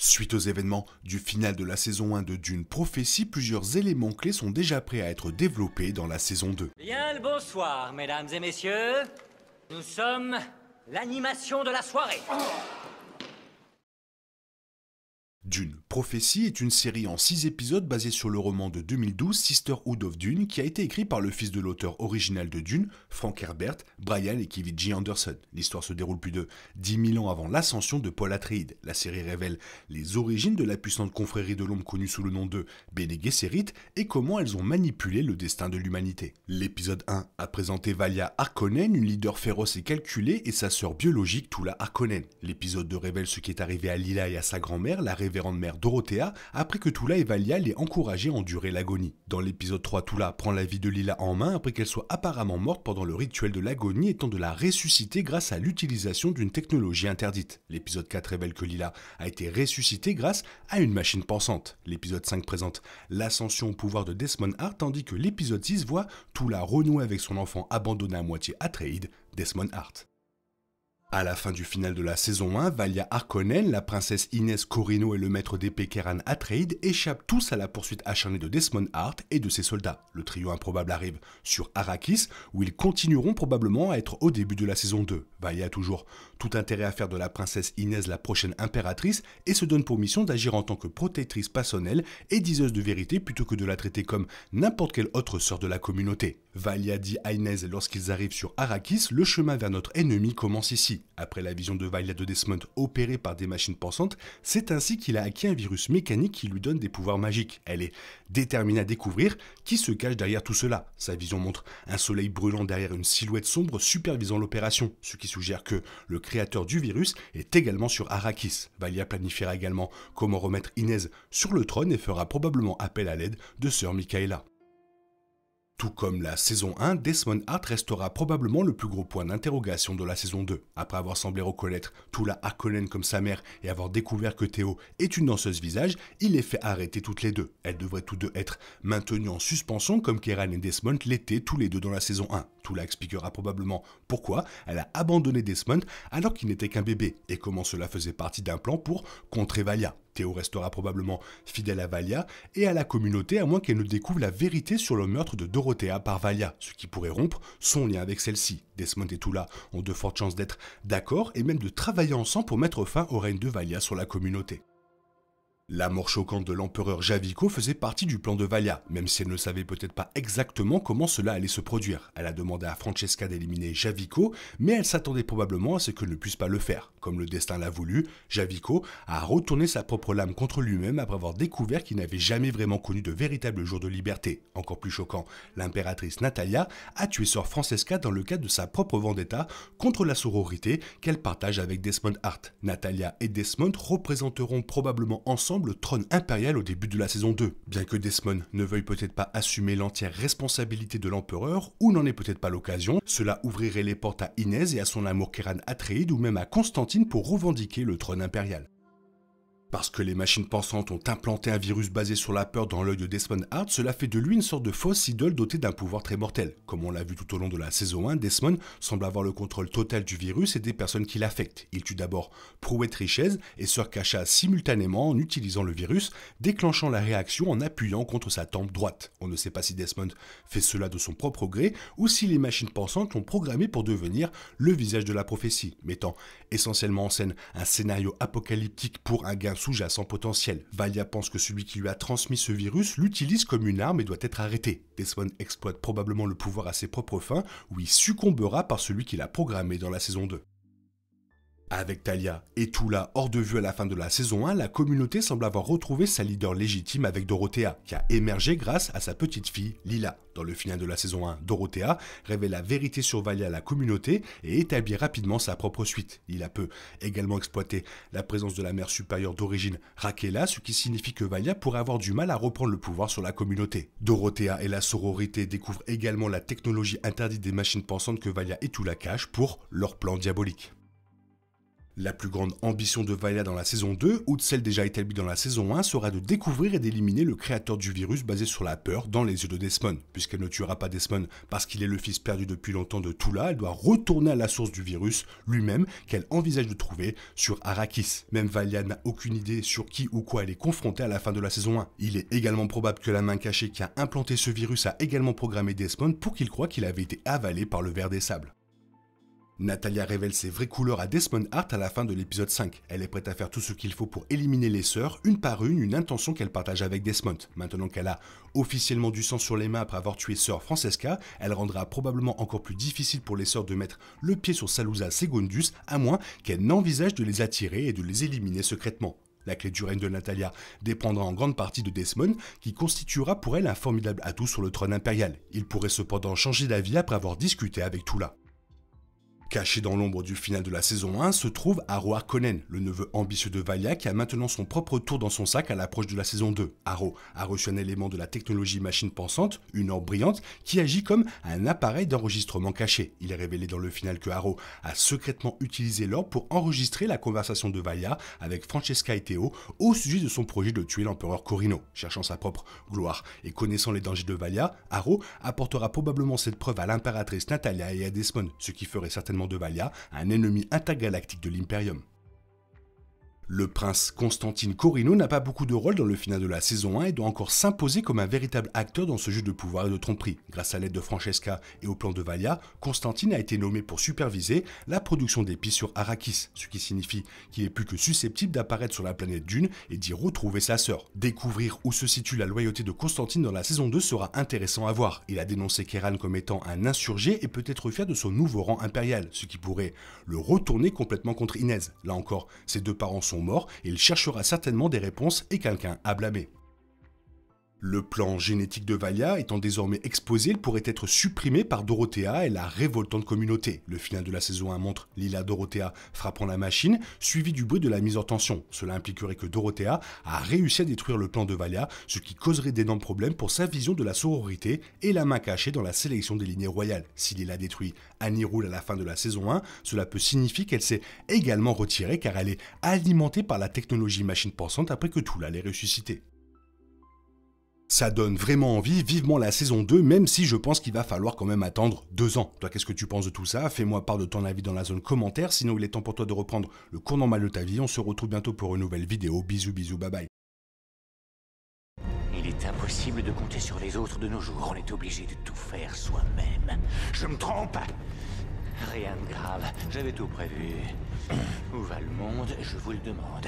Suite aux événements du final de la saison 1 de Dune Prophétie, plusieurs éléments clés sont déjà prêts à être développés dans la saison 2. Bien le bonsoir, mesdames et messieurs. Nous sommes l'animation de la soirée. Dune Prophétie est une série en 6 épisodes basée sur le roman de 2012 Sisterhood of Dune qui a été écrit par le fils de l'auteur original de Dune, Frank Herbert, Brian et Kevin J. Anderson. L'histoire se déroule plus de 10 000 ans avant l'ascension de Paul Atreides. La série révèle les origines de la puissante confrérie de l'ombre connue sous le nom de Bene Gesserit et comment elles ont manipulé le destin de l'humanité. L'épisode 1 a présenté Valia Harkonnen, une leader féroce et calculée, et sa sœur biologique Tula Harkonnen. L'épisode 2 révèle ce qui est arrivé à Lila et à sa grand-mère, la révérende mère Dorothea, après que Tula et Valia l'aient encouragée à endurer l'agonie. Dans l'épisode 3, Tula prend la vie de Lila en main après qu'elle soit apparemment morte pendant le rituel de l'agonie et tente de la ressusciter grâce à l'utilisation d'une technologie interdite. L'épisode 4 révèle que Lila a été ressuscitée grâce à une machine pensante. L'épisode 5 présente l'ascension au pouvoir de Desmond Hart, tandis que l'épisode 6 voit Tula renouer avec son enfant abandonné à moitié Atreides, Desmond Hart. À la fin du final de la saison 1, Valia Harkonnen, la princesse Inès Corrino et le maître d'épée Keran Atreides échappent tous à la poursuite acharnée de Desmond Hart et de ses soldats. Le trio improbable arrive sur Arrakis, où ils continueront probablement à être au début de la saison 2. Valia a toujours tout intérêt à faire de la princesse Inès la prochaine impératrice et se donne pour mission d'agir en tant que protectrice passionnelle et diseuse de vérité plutôt que de la traiter comme n'importe quelle autre sœur de la communauté. Valia dit à Inès lorsqu'ils arrivent sur Arrakis, le chemin vers notre ennemi commence ici. Après la vision de Valia de Desmond opérée par des machines pensantes, c'est ainsi qu'il a acquis un virus mécanique qui lui donne des pouvoirs magiques. Elle est déterminée à découvrir qui se cache derrière tout cela. Sa vision montre un soleil brûlant derrière une silhouette sombre supervisant l'opération, ce qui suggère que le créateur du virus est également sur Arrakis. Valia planifiera également comment remettre Inès sur le trône et fera probablement appel à l'aide de sœur Michaela. Tout comme la saison 1, Desmond Hart restera probablement le plus gros point d'interrogation de la saison 2. Après avoir semblé reconnaître Tula Harkonnen comme sa mère et avoir découvert que Théo est une danseuse visage, il les fait arrêter toutes les deux. Elles devraient tous deux être maintenues en suspension comme Keran et Desmond l'étaient tous les deux dans la saison 1. Tula expliquera probablement pourquoi elle a abandonné Desmond alors qu'il n'était qu'un bébé et comment cela faisait partie d'un plan pour contrer Valia. Théo restera probablement fidèle à Valia et à la communauté à moins qu'elle ne découvre la vérité sur le meurtre de Dorothea par Valia, ce qui pourrait rompre son lien avec celle-ci. Desmond et Tula ont de fortes chances d'être d'accord et même de travailler ensemble pour mettre fin au règne de Valia sur la communauté. La mort choquante de l'empereur Javico faisait partie du plan de Valia, même si elle ne savait peut-être pas exactement comment cela allait se produire. Elle a demandé à Francesca d'éliminer Javico, mais elle s'attendait probablement à ce qu'elle ne puisse pas le faire. Comme le destin l'a voulu, Javico a retourné sa propre lame contre lui-même après avoir découvert qu'il n'avait jamais vraiment connu de véritable jour de liberté. Encore plus choquant, l'impératrice Natalia a tué sœur Francesca dans le cadre de sa propre vendetta contre la sororité qu'elle partage avec Desmond Hart. Natalia et Desmond représenteront probablement ensemble le trône impérial au début de la saison 2. Bien que Desmond ne veuille peut-être pas assumer l'entière responsabilité de l'empereur, ou n'en ait peut-être pas l'occasion, cela ouvrirait les portes à Inès et à son amour Keran Atreides ou même à Constantine pour revendiquer le trône impérial. Parce que les machines pensantes ont implanté un virus basé sur la peur dans l'œil de Desmond Hart, cela fait de lui une sorte de fausse idole dotée d'un pouvoir très mortel. Comme on l'a vu tout au long de la saison 1, Desmond semble avoir le contrôle total du virus et des personnes qui l'affectent. Il tue d'abord Prouet Richez et Sœur Cacha simultanément en utilisant le virus, déclenchant la réaction en appuyant contre sa tempe droite. On ne sait pas si Desmond fait cela de son propre gré ou si les machines pensantes l'ont programmé pour devenir le visage de la prophétie, mettant essentiellement en scène un scénario apocalyptique pour un gain sous-jacent potentiel. Valia pense que celui qui lui a transmis ce virus l'utilise comme une arme et doit être arrêté. Desmond exploite probablement le pouvoir à ses propres fins, où il succombera par celui qui l'a programmé dans la saison 2. Avec Talia et Tula hors de vue à la fin de la saison 1, la communauté semble avoir retrouvé sa leader légitime avec Dorothea, qui a émergé grâce à sa petite fille Lila. Dans le final de la saison 1, Dorothea révèle la vérité sur Valia à la communauté et établit rapidement sa propre suite. Lila peut également exploiter la présence de la mère supérieure d'origine Raquela, ce qui signifie que Valia pourrait avoir du mal à reprendre le pouvoir sur la communauté. Dorothea et la sororité découvrent également la technologie interdite des machines pensantes que Valia et Tula cachent pour leur plan diabolique. La plus grande ambition de Valya dans la saison 2, ou de celle déjà établie dans la saison 1, sera de découvrir et d'éliminer le créateur du virus basé sur la peur dans les yeux de Desmond. Puisqu'elle ne tuera pas Desmond parce qu'il est le fils perdu depuis longtemps de Tula, elle doit retourner à la source du virus lui-même qu'elle envisage de trouver sur Arrakis. Même Valya n'a aucune idée sur qui ou quoi elle est confrontée à la fin de la saison 1. Il est également probable que la main cachée qui a implanté ce virus a également programmé Desmond pour qu'il croie qu'il avait été avalé par le ver des sables. Natalya révèle ses vraies couleurs à Desmond Hart à la fin de l'épisode 5. Elle est prête à faire tout ce qu'il faut pour éliminer les sœurs, une par une intention qu'elle partage avec Desmond. Maintenant qu'elle a officiellement du sang sur les mains après avoir tué sœur Francesca, elle rendra probablement encore plus difficile pour les sœurs de mettre le pied sur Salusa Segundus, à moins qu'elle n'envisage de les attirer et de les éliminer secrètement. La clé du règne de Natalya dépendra en grande partie de Desmond, qui constituera pour elle un formidable atout sur le trône impérial. Il pourrait cependant changer d'avis après avoir discuté avec Tula. Caché dans l'ombre du final de la saison 1 se trouve Harro Harkonnen, le neveu ambitieux de Valya qui a maintenant son propre tour dans son sac à l'approche de la saison 2. Harro a reçu un élément de la technologie machine pensante, une orbe brillante, qui agit comme un appareil d'enregistrement caché. Il est révélé dans le final que Harro a secrètement utilisé l'orbe pour enregistrer la conversation de Valya avec Francesca et Theo au sujet de son projet de tuer l'empereur Corrino. Cherchant sa propre gloire et connaissant les dangers de Valya, Harro apportera probablement cette preuve à l'impératrice Natalya et à Desmond, ce qui ferait certainement de Valya, un ennemi intergalactique de l'Imperium. Le prince Constantine Corrino n'a pas beaucoup de rôle dans le final de la saison 1 et doit encore s'imposer comme un véritable acteur dans ce jeu de pouvoir et de tromperie. Grâce à l'aide de Francesca et au plan de Valya, Constantine a été nommé pour superviser la production d'épices sur Arrakis, ce qui signifie qu'il est plus que susceptible d'apparaître sur la planète Dune et d'y retrouver sa sœur. Découvrir où se situe la loyauté de Constantine dans la saison 2 sera intéressant à voir. Il a dénoncé Kéran comme étant un insurgé et peut être fier de son nouveau rang impérial, ce qui pourrait le retourner complètement contre Inez. Là encore, ses deux parents sont morts et il cherchera certainement des réponses et quelqu'un à blâmer. Le plan génétique de Valya étant désormais exposé, il pourrait être supprimé par Dorothea et la révoltante communauté. Le final de la saison 1 montre Lila Dorothea frappant la machine, suivi du bruit de la mise en tension. Cela impliquerait que Dorothea a réussi à détruire le plan de Valya, ce qui causerait d'énormes problèmes pour sa vision de la sororité et la main cachée dans la sélection des lignées royales. Si Lila détruit Annie Rule à la fin de la saison 1, cela peut signifier qu'elle s'est également retirée car elle est alimentée par la technologie machine pensante après que Tula l'ait ressuscitée. Ça donne vraiment envie, vivement la saison 2, même si je pense qu'il va falloir quand même attendre 2 ans. Toi, qu'est-ce que tu penses de tout ça? Fais-moi part de ton avis dans la zone commentaire, sinon il est temps pour toi de reprendre le cours normal de ta vie. On se retrouve bientôt pour une nouvelle vidéo. Bisous, bisous, bye bye. Il est impossible de compter sur les autres de nos jours, on est obligé de tout faire soi-même. Je me trompe? Rien de grave, j'avais tout prévu. Où va le monde, je vous le demande.